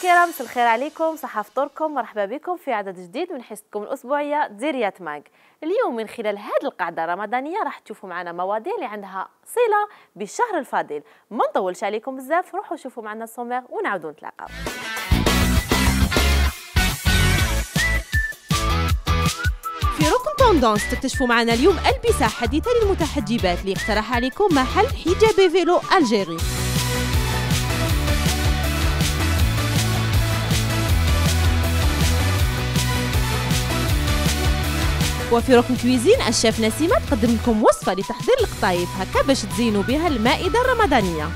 الكرام، مساء الخير عليكم، صحة فطوركم، مرحبا بكم في عدد جديد من حصتكم الأسبوعية ديريات ماغ. اليوم من خلال هذه القاعدة الرمضانية راح تشوفوا معنا مواضيع اللي عندها صلة بالشهر الفضيل. ما نطولش عليكم بزاف، روحوا شوفوا معنا السومير ونعاودوا نتلاقاو. في ركن توندونس تكتشفوا معنا اليوم ألبسة حديثة للمتحجبات اللي اقترح عليكم محل حجاب فيلو ألجيري. وفي ركن كويزين الشيف نسيمة تقدم لكم وصفة لتحضير القطايف هكا باش تزينوا بها المائدة الرمضانية.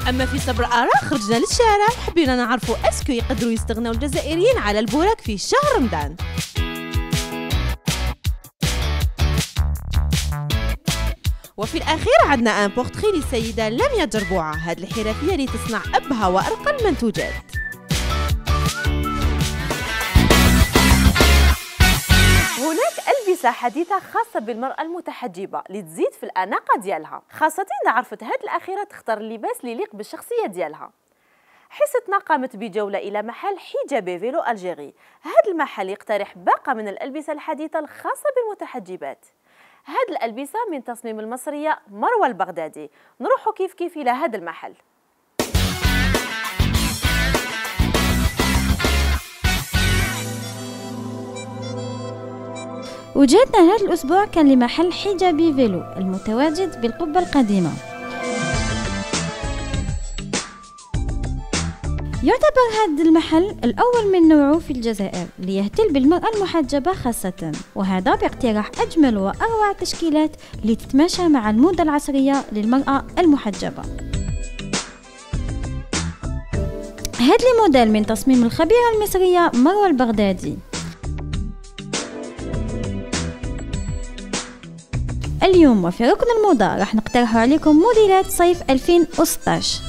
أما في صبر آراء خرجنا للشارع وحبينا نعرفوا اسكو يقدروا يستغنوا الجزائريين على البوراك في شهر رمضان. وفي الأخير عندنا ان بورتري لسيدة لم يجربوها، هذه الحرفية اللي تصنع أبهى وأرقى المنتوجات. هناك ألبسة حديثة خاصة بالمرأة المتحجبة اللي تزيد في الأناقة ديالها، خاصة إذا عرفت هاد الأخيرة تختار اللباس اللي يليق بالشخصية ديالها. حصتنا قامت بجولة إلى محل حجاب فيلو ألجيري. هذا المحل يقترح باقة من الألبسة الحديثة الخاصة بالمتحجبات. هاد الألبسة من تصميم المصرية مروة البغدادي. نروحوا كيف كيف إلى هذا المحل. وجهتنا هذا الأسبوع كان لمحل حجابي فيلو المتواجد بالقبة القديمة. يعتبر هذا المحل الأول من نوعه في الجزائر ليهتم بالمرأة المحجبة خاصة، وهذا باقتراح أجمل وأروع تشكيلات لتتماشى مع الموضة العصرية للمرأة المحجبة. هذا الموديل من تصميم الخبيرة المصرية مروة البغدادي. اليوم وفي ركن الموضة راح نقترح عليكم موديلات صيف 2016.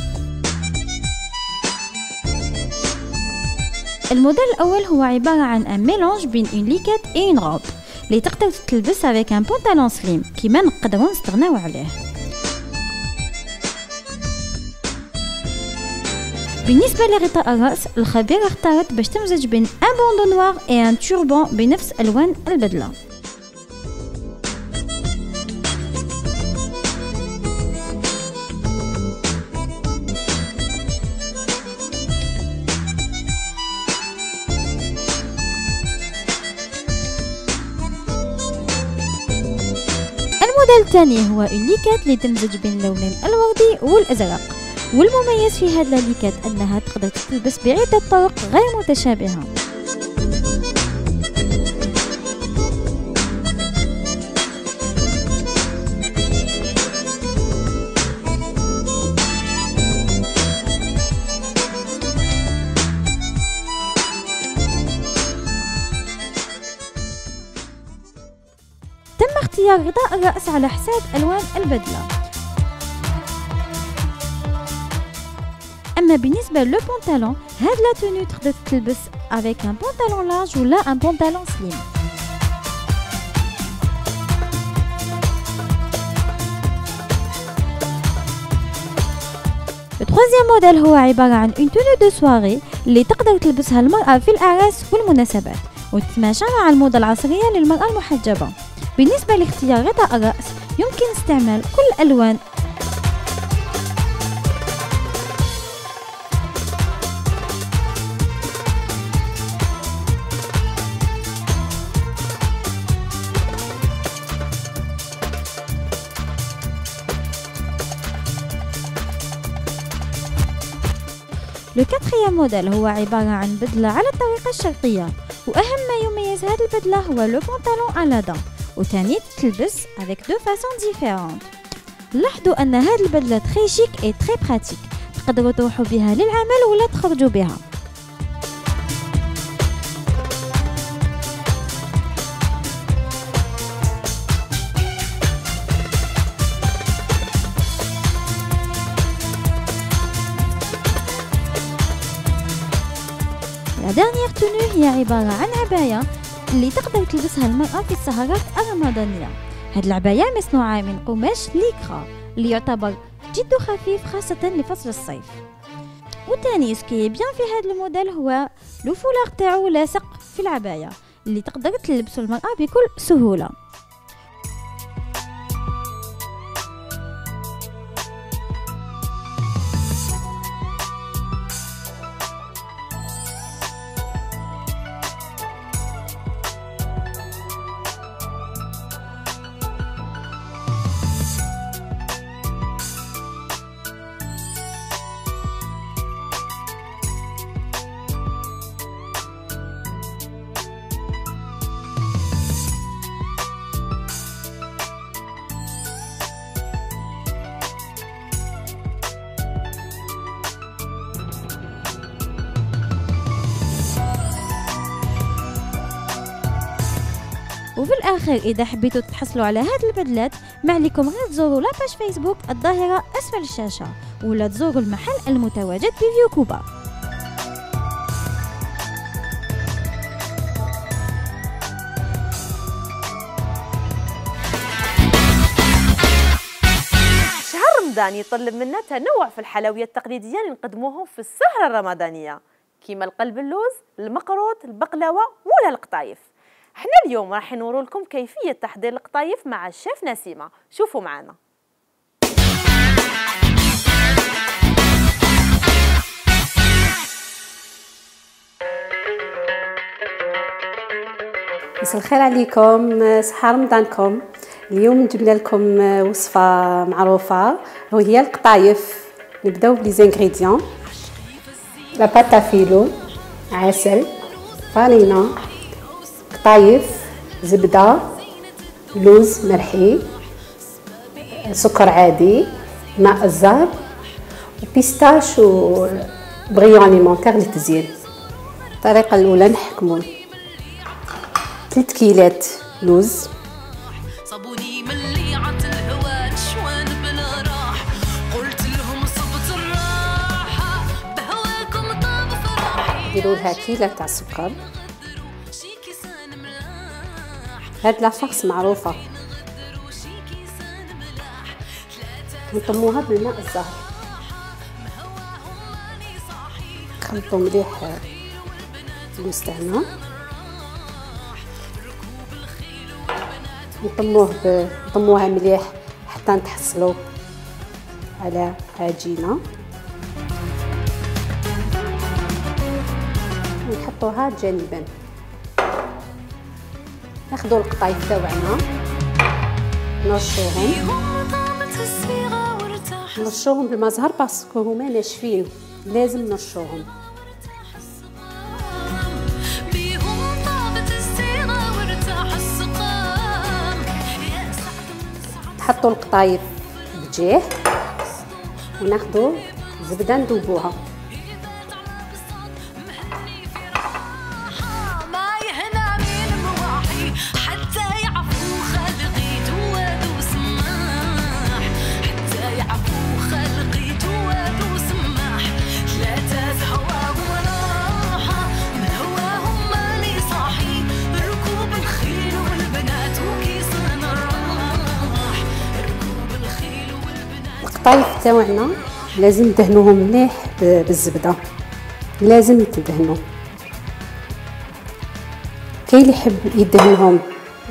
الموديل الأول هو عبارة عن ان ميلانج بين اون ليكات اي اون روب اللي تقدر تلبس افيك ان بونطالون سليم كيما نقدروا نستغناو عليه. بالنسبة لغطاء الرأس الخبيرة اختارت باش تمزج بين ان بوندو نوار اي ان توربون بنفس ألوان البدلة. الموديل الثاني هو الليكات اللي تمزج بين اللونين الوردي والازرق، والمميز في هذه الليكات انها تقدر تلبس بعده طرق غير متشابهه. تم اختيار غطاء الرأس على حساب ألوان البدلة. أما بالنسبة للبنطالون هاد لا تونو تقدر تلبس avec un pantalon large ولا un pantalon slim. الثالث موديل هو عبارة عن une tenue de soirée اللي تقدر تلبسها المرأة في الأعراس والمناسبات وتتماشى مع الموضة العصرية للمرأة المحجبة. بالنسبة لاختيار غطاء الرأس يمكن استعمال كل الألوان. لو كاتريام موديل هو عبارة عن بدلة على الطريقة الشرقية، وأهم ما يميز هذه البدلة هو لو بونطالون على دان، وثاني تلبس avec deux façons différentes. لاحظوا أن هذه البدلة تري شيك et تري براتيك، تقدروا تروحوا بها للعمل ولا تخرجوا بها. La dernière tenue هي عبارة عن عباية اللي تقدر تلبسها المرأة في السهرات الرمضانية، هاد العباية مصنوعة من قماش ليكرا اللي يعتبر جد خفيف خاصة لفصل الصيف. وتاني سكي بيان في هذا الموديل هو لو فولار تاعو لاصق في العباية اللي تقدر تلبسه المرأة بكل سهولة. وفي الاخر اذا حبيتوا تحصلوا على هاد البدلات ما عليكم غير تزوروا لاباج فيسبوك الظاهره اسفل الشاشه ولا تزوروا المحل المتواجد بفيو كوبا. شهر رمضان يطلب منا تنوع في الحلويات التقليديه اللي نقدموهم في السهره الرمضانيه كيما القلب اللوز، المقروط، البقلاوه ولا القطايف. حنا اليوم راح نورو لكم كيفيه تحضير القطايف مع الشيف نسيمه، شوفوا معنا. مساء الخير عليكم، صحة رمضانكم. اليوم جبنا لكم وصفة معروفة وهي القطايف. نبداو بلي زانغريديون: لا باتا فيلو، عسل، فانينا، قطايف، زبدة، لوز مرحي، سكر عادي، ماء الزهر، وبيستاش وبغيون اليمونتير للتزيين. الطريقة الأولى نحكمو 3 كيلات لوز، صابوني ملي عط الهوا نشوان بلا راح، قلت لهم صبت الراحة بهواكم طاب فرحي. ديروا لها كيلة تاع سكر. هاد لافاكس معروفة، نطموها بالماء الزهر، نخلطو مليح اللوز تاعنا، نطموها مليح حتى نتحصلو على عجينة، ونحطوها جانبا. ناخدو القطايف تاوعنا نرشوهم بالماء زهر باسكو هما ناشفين، لازم نرشوهم. نحطو القطايف بجيه وناخدو زبدة ندوبوها. القطايف تاوعنا لازم ندهنوهم مليح بالزبده، لازم يتدهنوا. كاين اللي يحب يدهنهم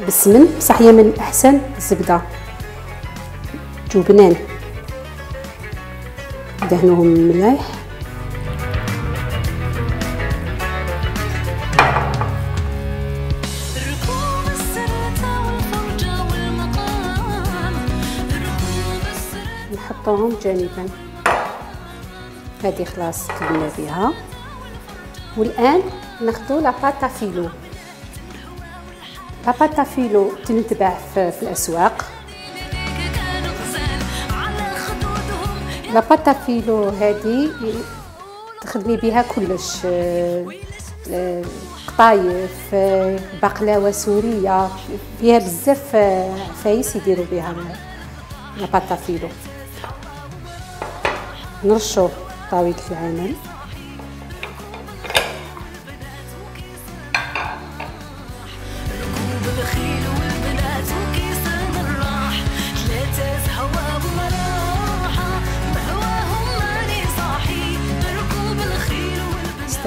بالسمن، بصح هي من الاحسن الزبده جبنان، دهنوهم مليح. نحطوهم جانبا. هذه خلاص كملنا بها. والان ناخذ لا باتا فيلو. لا باتا فيلو تنتباع في الاسواق. لا باتا فيلو هذه تخدمي بها كلش، قطايف، بقلاوه سوريه، فيها بزاف عفايس يديروا بها لا باتا فيلو. نرشو طاولة العمل.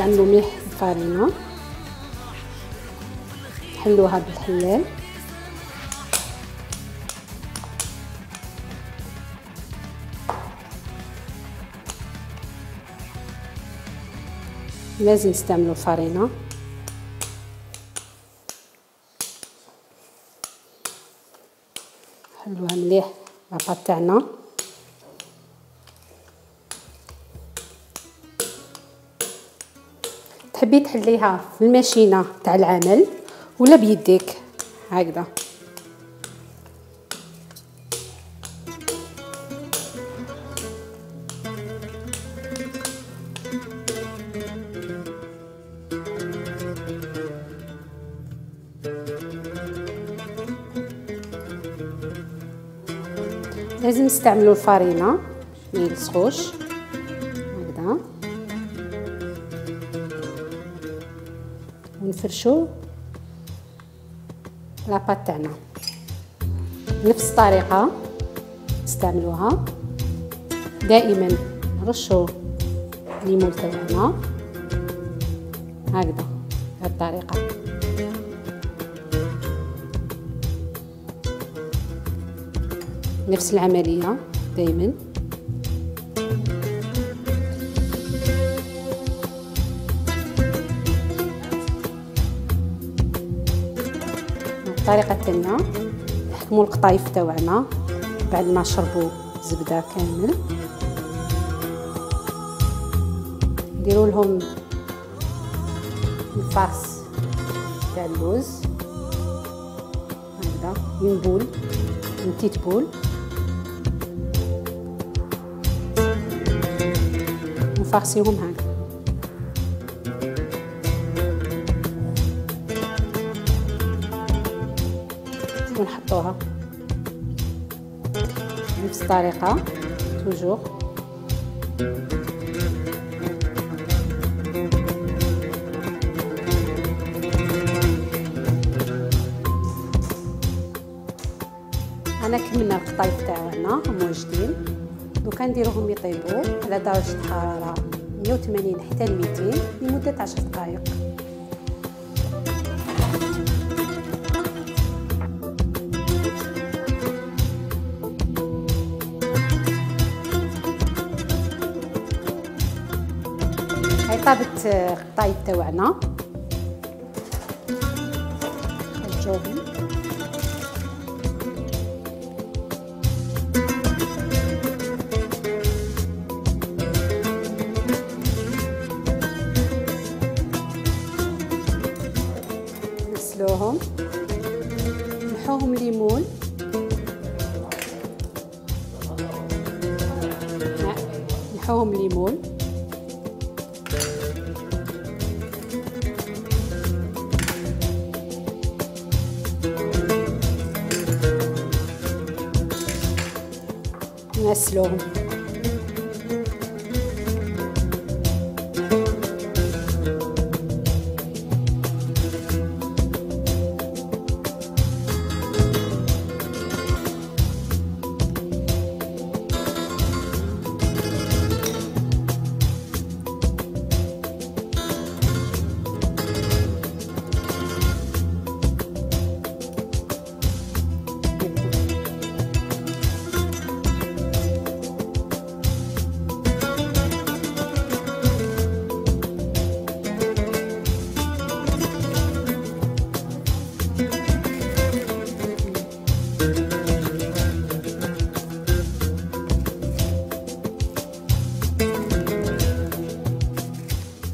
نستعملوا ملح الفرينه، نحلوها بالحلال. لازم نستعملوا الفرينه. نحلوها مليح لاباط تاعنا. تحبي تحليها في الماشينه تاع العمل ولا بيديك هكذا. لازم نستعملوا الفرينه ما يلصقوش هكذا، ونفرشوا لاباط تاعنا نفس الطريقه نستعملوها. دائما نرشوا الليمون تاعنا هكذا بهذه الطريقه. نفس العمليه دائما. الطريقه الثانيه نحكموا القطايف تاعنا بعد ما شربوا زبده كامل، نديروا لهم الفاس تاع اللوز هكذا من بول، من تيت بول، نفرسيهم هكذا. ونحطوها بنفس الطريقه توجور. انا كملنا القطايف تاعنا هم واجدين، دوكا نديروهم يطيبوا على درجه حراره 180 حتى 200 لمده 10 دقائق. هاي طابت القطايف تاعنا، نخرجوهم. نغسلوهم، نحوهم ليمون، نحوهم ليمون، نغسلوهم.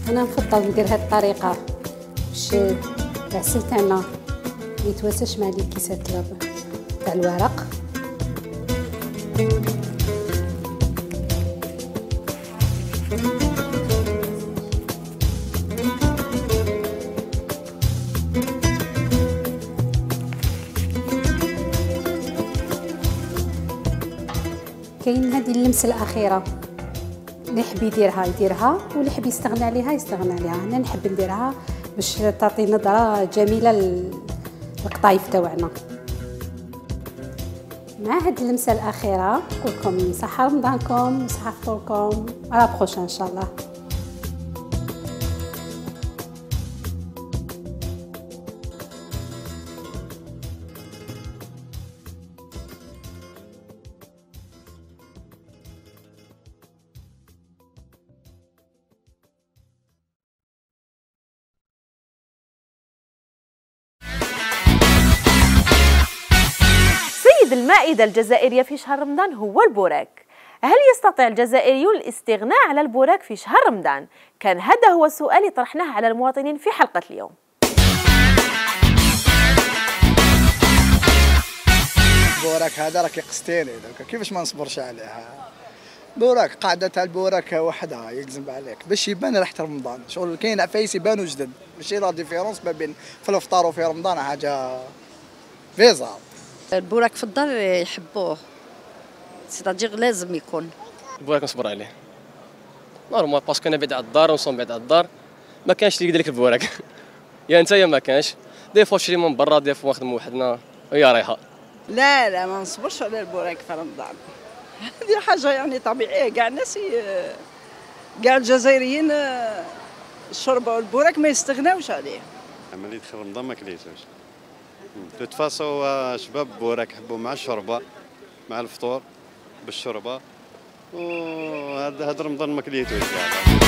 انا نفضل ندير هاد الطريقه باش العسل تاعنا ما يتواساش مع الكيسات تاع الورق. كاين هذه اللمسه الاخيره اللي يحب يديرها واللي يحب يستغنى عليها يستغنى عليها. انا نحب نديرها باش تعطي نظره جميله للقطايف تاعنا. مع هاد اللمسه الاخيره نقول لكم صحه رمضانكم، صحه فطوركم، على بروشان ان شاء الله. سيد المائدة الجزائرية في شهر رمضان هو البوراك. هل يستطيع الجزائريون الاستغناء على البوراك في شهر رمضان؟ كان هذا هو السؤال اللي طرحناه على المواطنين في حلقة اليوم. البوراك هذا راه كيقستيني كيفاش ما نصبرش عليها. بوراك قاعدة تاع البوراك وحدها يلزم عليك باش يبان ريحة رمضان، شغل كاين عفايس يبانوا جدد، ماشي لا ديفيرونس ما بين في الافطار وفي رمضان حاجة فيزا. البوراك في الدار يحبوه، سيتادير لازم يكون. البوراك نصبر عليه نورمال باسكو انا بعيد على الدار ونصوم بعيد على الدار، ما كانش اللي يقدر لك البوراك يا انت يا ما كانش، دي فوا شري من برا دي فوا نخدموا وحدنا وهي رايحه. لا ما نصبرش على البوراك في رمضان، هذه حاجه يعني طبيعيه، كاع الناس كاع الجزائريين الشوربه والبوراك ما يستغناوش عليه. اما اللي دخل رمضان ما كليتوش توت فاسو شباب بوراك يحبوا مع الشوربه مع الفطور بالشوربه، وهذا رمضان ما كليتوش يعني.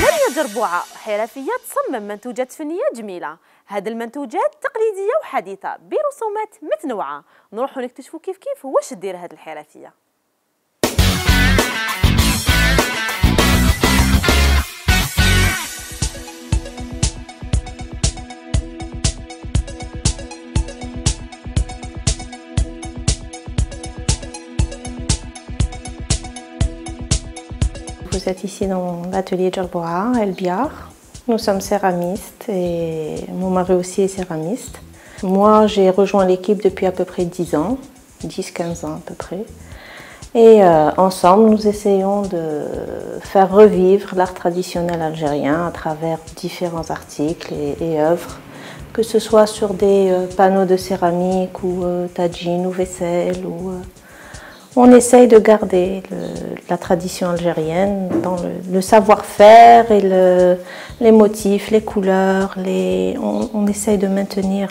مريا جربوعة حرفية تصمم منتوجات فنية جميلة. هذه المنتوجات تقليدية وحديثة برسومات متنوعة. نروحوا نكتشفوا كيف واش دير هذه الحرفية. Vous êtes ici dans l'atelier Djerboua, El Biar. Nous sommes céramistes et mon mari aussi est céramiste. Moi, j'ai rejoint l'équipe depuis à peu près 10 ans, 10-15 ans à peu près. Et ensemble, nous essayons de faire revivre l'art traditionnel algérien à travers différents articles et œuvres, que ce soit sur des panneaux de céramique ou tagines ou vaisselle. On essaye de garder la tradition algérienne dans le savoir-faire et les motifs, les couleurs. On essaye de maintenir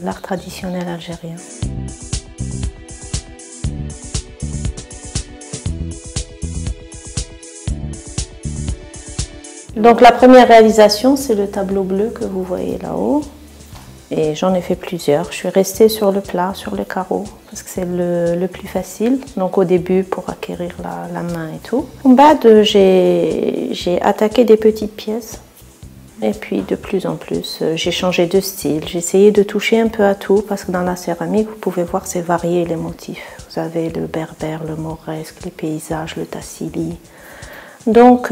l'art traditionnel algérien. Donc la première réalisation, c'est le tableau bleu que vous voyez là-haut. Et j'en ai fait plusieurs. Je suis restée sur le plat, sur le carreau, parce que c'est le plus facile. Donc au début, pour acquérir la main et tout. En bas, j'ai attaqué des petites pièces. Et puis de plus en plus, j'ai changé de style. J'ai essayé de toucher un peu à tout, parce que dans la céramique, vous pouvez voir, c'est varié les motifs. Vous avez le berbère, le mauresque, les paysages, le tassili. Donc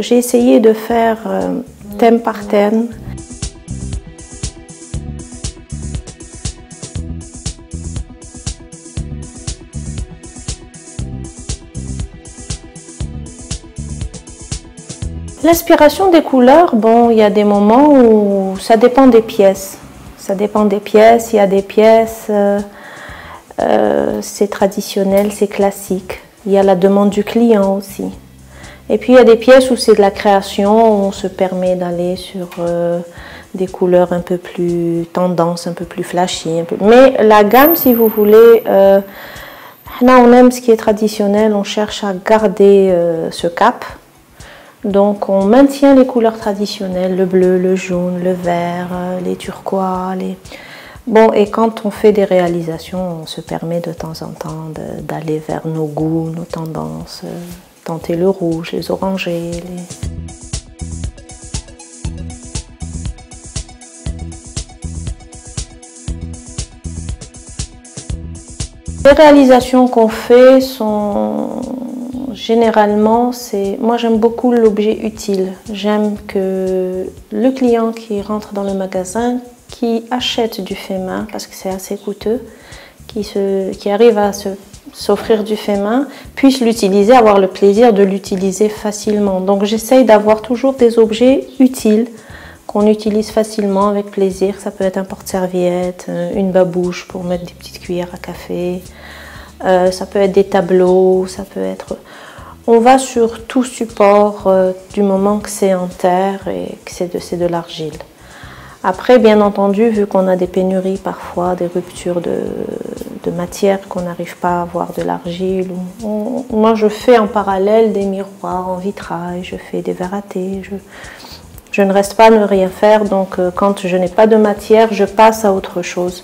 j'ai essayé de faire thème par thème. L'inspiration des couleurs, bon, il y a des moments où ça dépend des pièces. Ça dépend des pièces, il y a des pièces, c'est traditionnel, c'est classique. Il y a la demande du client aussi. Et puis il y a des pièces où c'est de la création, où on se permet d'aller sur des couleurs un peu plus tendance, un peu plus flashy. Mais la gamme, si vous voulez, là on aime ce qui est traditionnel, on cherche à garder ce cap. Donc on maintient les couleurs traditionnelles, le bleu, le jaune, le vert, les turquois. Bon, et quand on fait des réalisations, on se permet de temps en temps d'aller vers nos goûts, nos tendances, tenter le rouge, les orangés. Les réalisations qu'on fait sont généralement, moi j'aime beaucoup l'objet utile. J'aime que le client qui rentre dans le magasin, qui achète du fait main, parce que c'est assez coûteux, qui arrive à s'offrir du fait main, puisse l'utiliser, avoir le plaisir de l'utiliser facilement. Donc j'essaye d'avoir toujours des objets utiles, qu'on utilise facilement avec plaisir. Ça peut être un porte-serviette, une babouche pour mettre des petites cuillères à café, ça peut être des tableaux, ça peut être... On va sur tout support du moment que c'est en terre et que c'est de l'argile. Après, bien entendu, vu qu'on a des pénuries parfois, des ruptures de matière, qu'on n'arrive pas à avoir de l'argile, moi je fais en parallèle des miroirs en vitrail, je fais des verres à thé, je ne reste pas à ne rien faire, donc quand je n'ai pas de matière, je passe à autre chose.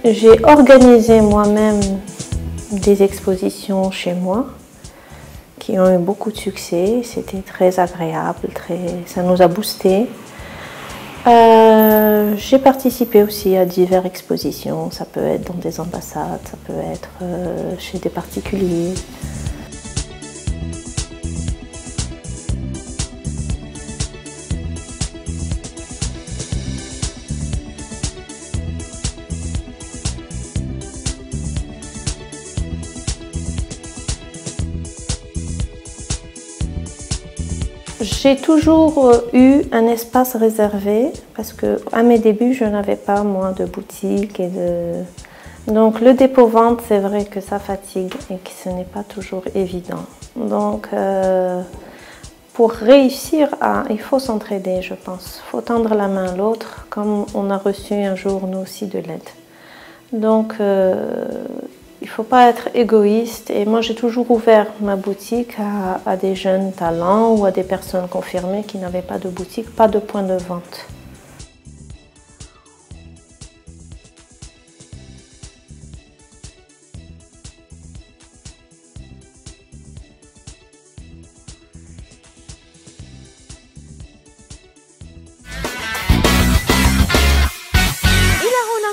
J'ai organisé moi-même des expositions chez moi qui ont eu beaucoup de succès. C'était très agréable, ça nous a boosté. J'ai participé aussi à diverses expositions. Ça peut être dans des ambassades, ça peut être chez des particuliers. J'ai toujours eu un espace réservé parce que à mes débuts, je n'avais pas moi de boutique donc le dépôt-vente, c'est vrai que ça fatigue et que ce n'est pas toujours évident. Donc pour réussir, il faut s'entraider, je pense. Il faut tendre la main à l'autre, comme on a reçu un jour nous aussi de l'aide. Donc il ne faut pas être égoïste et moi j'ai toujours ouvert ma boutique à des jeunes talents ou à des personnes confirmées qui n'avaient pas de boutique, pas de point de vente.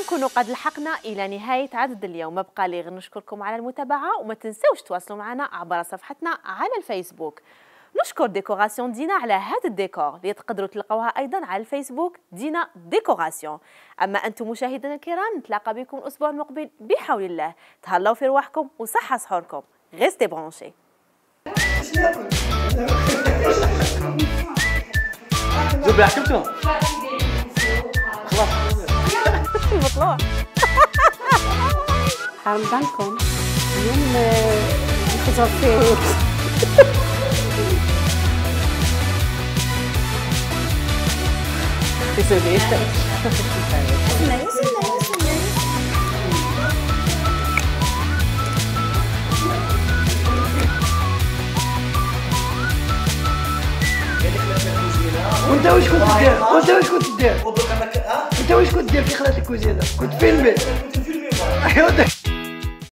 نكونوا قد لحقنا إلى نهاية عدد اليوم. ما بقى لي غير نشكركم على المتابعة وما تنسوش تواصلوا معنا عبر صفحتنا على الفيسبوك. نشكر ديكوراسيون دينا على هذا الديكور اللي تقدروا تلقوها أيضا على الفيسبوك دينا ديكوراسيون. أما أنتم مشاهدينا الكرام نتلاقى بكم الأسبوع المقبل بحول الله. تهلاو في رواحكم وصحة سحوركم. غيستي برونشي. زبي حكمتوا خلاص المطلوع. رمضانكم اليوم نخرجوا فيه وانت واش كنت دير؟ انت واش كنت دير في خلات الكوزينه؟ كنت فيلمي.